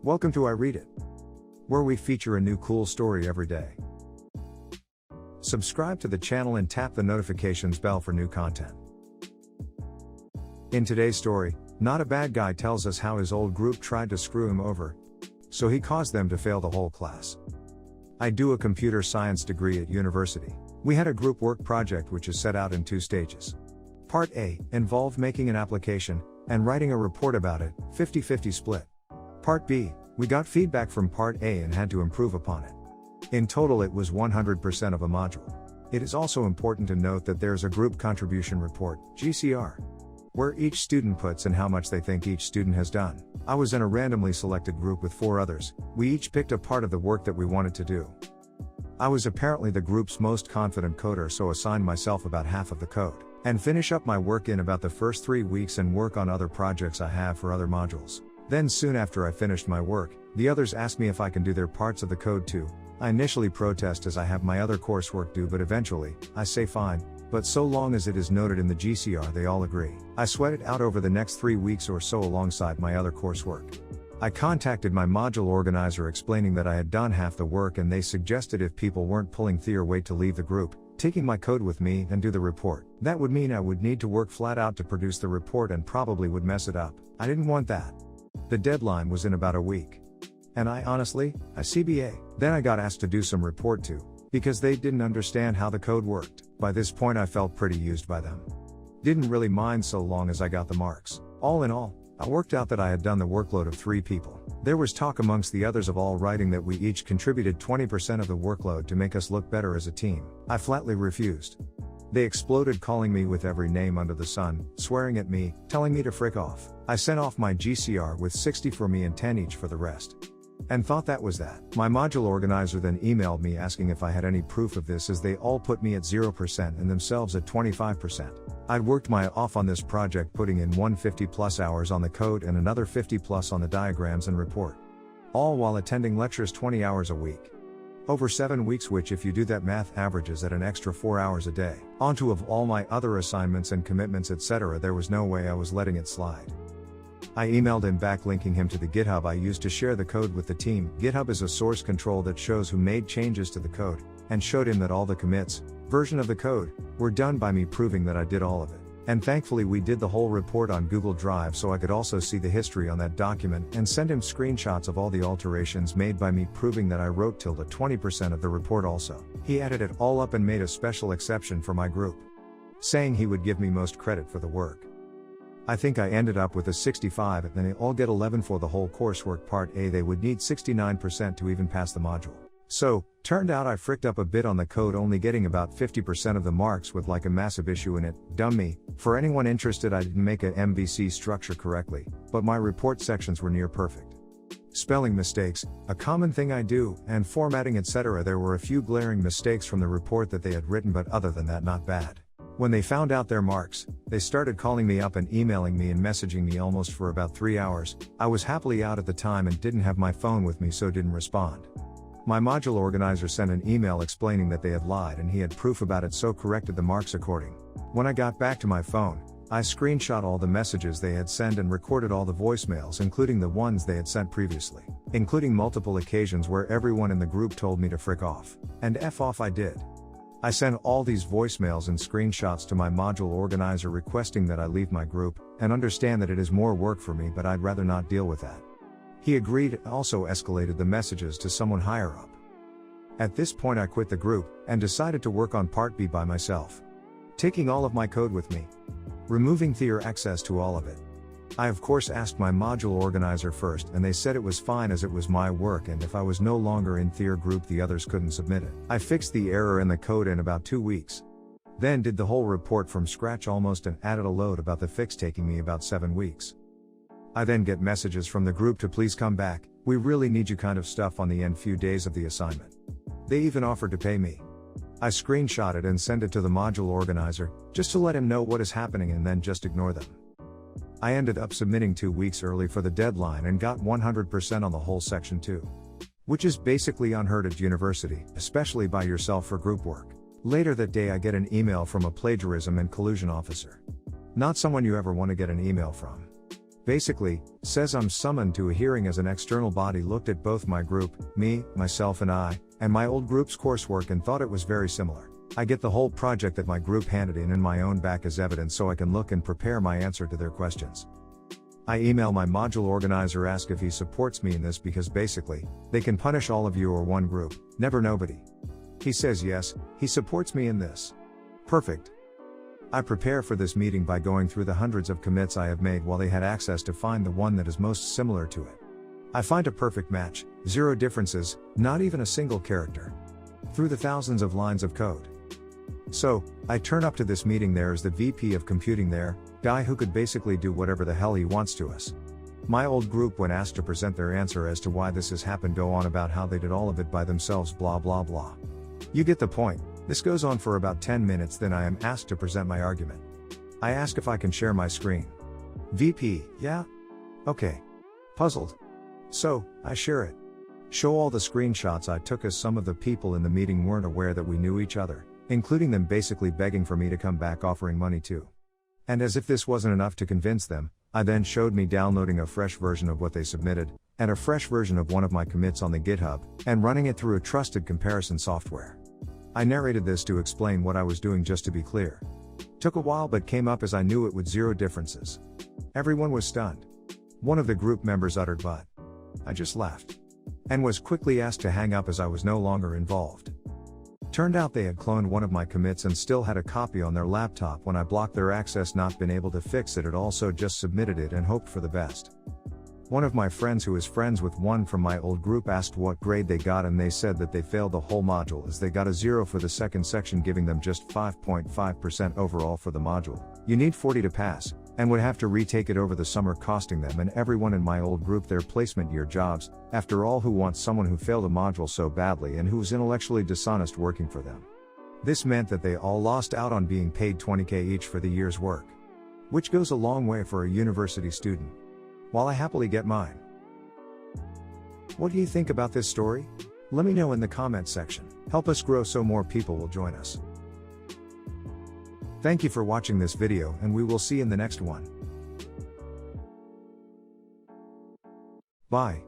Welcome to I Read It, where we feature a new cool story every day. Subscribe to the channel and tap the notifications bell for new content. In today's story, Not a Bad Guy tells us how his old group tried to screw him over, so he caused them to fail the whole class. I do a computer science degree at university. We had a group work project which is set out in 2 stages. Part A involved making an application and writing a report about it, 50-50 split. Part B, we got feedback from Part A and had to improve upon it. In total it was 100% of a module. It is also important to note that there's a group contribution report, GCR, where each student puts in how much they think each student has done. I was in a randomly selected group with 4 others. We each picked a part of the work that we wanted to do. I was apparently the group's most confident coder, so assigned myself about half of the code, and finish up my work in about the first 3 weeks and work on other projects I have for other modules. Then soon after I finished my work, the others asked me if I can do their parts of the code too. I initially protest as I have my other coursework due, but eventually, I say fine, but so long as it is noted in the GCR they all agree. I sweat it out over the next 3 weeks or so alongside my other coursework. I contacted my module organizer explaining that I had done half the work, and they suggested if people weren't pulling their weight to leave the group, taking my code with me and do the report. That would mean I would need to work flat out to produce the report and probably would mess it up. I didn't want that. The deadline was in about a week. And I CBA. Then I got asked to do some report too, because they didn't understand how the code worked. By this point I felt pretty used by them. Didn't really mind so long as I got the marks. All in all, I worked out that I had done the workload of 3 people. There was talk amongst the others of all writing that we each contributed 20% of the workload to make us look better as a team. I flatly refused. They exploded, calling me with every name under the sun, swearing at me, telling me to frick off. I sent off my GCR with 60 for me and 10 each for the rest. And thought that was that. My module organizer then emailed me asking if I had any proof of this, as they all put me at 0% and themselves at 25%. I'd worked my off on this project, putting in 150 plus hours on the code and another 50 plus on the diagrams and report. All while attending lectures 20 hours a week. Over 7 weeks, which if you do that math averages at an extra 4 hours a day. On top of all my other assignments and commitments, etc. There was no way I was letting it slide. I emailed him back linking him to the GitHub I used to share the code with the team. GitHub is a source control that shows who made changes to the code, and showed him that all the commits, version of the code, were done by me, proving that I did all of it. And thankfully we did the whole report on Google Drive, so I could also see the history on that document and send him screenshots of all the alterations made by me, proving that I wrote till the 20% of the report also. He added it all up and made a special exception for my group, saying he would give me most credit for the work. I think I ended up with a 65, and they all get 11 for the whole coursework. Part A, they would need 69% to even pass the module. So, turned out I fricked up a bit on the code, only getting about 50% of the marks with like a massive issue in it. Dumb me. For anyone interested, I didn't make a MVC structure correctly, but my report sections were near perfect. Spelling mistakes, a common thing I do, and formatting, etc. There were a few glaring mistakes from the report that they had written, but other than that, not bad. When they found out their marks, they started calling me up and emailing me and messaging me almost for about 3 hours. I was happily out at the time and didn't have my phone with me, so didn't respond. My module organizer sent an email explaining that they had lied and he had proof about it, so corrected the marks according. When I got back to my phone, I screenshot all the messages they had sent and recorded all the voicemails, including the ones they had sent previously, including multiple occasions where everyone in the group told me to frick off. And F off I did. I sent all these voicemails and screenshots to my module organizer requesting that I leave my group, and understand that it is more work for me, but I'd rather not deal with that. He agreed and also escalated the messages to someone higher up. At this point I quit the group, and decided to work on Part B by myself. Taking all of my code with me. Removing their access to all of it. I of course asked my module organizer first, and they said it was fine as it was my work, and if I was no longer in their group the others couldn't submit it. I fixed the error in the code in about 2 weeks. Then did the whole report from scratch almost, and added a load about the fix, taking me about 7 weeks. I then get messages from the group to please come back, we really need you kind of stuff on the end few days of the assignment. They even offered to pay me. I screenshot it and send it to the module organizer, just to let him know what is happening and then just ignore them. I ended up submitting 2 weeks early for the deadline and got 100% on the whole section too. Which is basically unheard at university, especially by yourself for group work. Later that day I get an email from a plagiarism and collusion officer. Not someone you ever want to get an email from. Basically, says I'm summoned to a hearing as an external body looked at both my group, me, myself and I, and my old group's coursework and thought it was very similar. I get the whole project that my group handed in my own back as evidence so I can look and prepare my answer to their questions. I email my module organizer, ask if he supports me in this because basically, they can punish all of you or one group, never nobody. He says yes, he supports me in this. Perfect. I prepare for this meeting by going through the hundreds of commits I have made while they had access to find the one that is most similar to it. I find a perfect match, 0 differences, not even a single character. Through the thousands of lines of code. So, I turn up to this meeting. There is the VP of computing there, guy who could basically do whatever the hell he wants to us. My old group, when asked to present their answer as to why this has happened, go on about how they did all of it by themselves, blah blah blah. You get the point. This goes on for about 10 minutes, then I am asked to present my argument. I ask if I can share my screen. VP, yeah? Okay. Puzzled. So, I share it. Show all the screenshots I took as some of the people in the meeting weren't aware that we knew each other, including them basically begging for me to come back offering money too. And as if this wasn't enough to convince them, I then showed me downloading a fresh version of what they submitted, and a fresh version of one of my commits on the GitHub, and running it through a trusted comparison software. I narrated this to explain what I was doing just to be clear. Took a while but came up as I knew it with 0 differences. Everyone was stunned. One of the group members uttered "but." I just laughed. And was quickly asked to hang up as I was no longer involved. Turned out they had cloned one of my commits and still had a copy on their laptop. When I blocked their access, not been able to fix it at all, so just submitted it and hoped for the best. One of my friends who is friends with one from my old group asked what grade they got, and they said that they failed the whole module as they got a 0 for the second section, giving them just 5.5% overall for the module. You need 40 to pass, and would have to retake it over the summer, costing them and everyone in my old group their placement year jobs. After all, who wants someone who failed a module so badly and who was intellectually dishonest working for them? This meant that they all lost out on being paid $20,000 each for the year's work. Which goes a long way for a university student. While I happily get mine. What do you think about this story? Let me know in the comment section. Help us grow so more people will join us. Thank you for watching this video, and we will see you in the next one. Bye.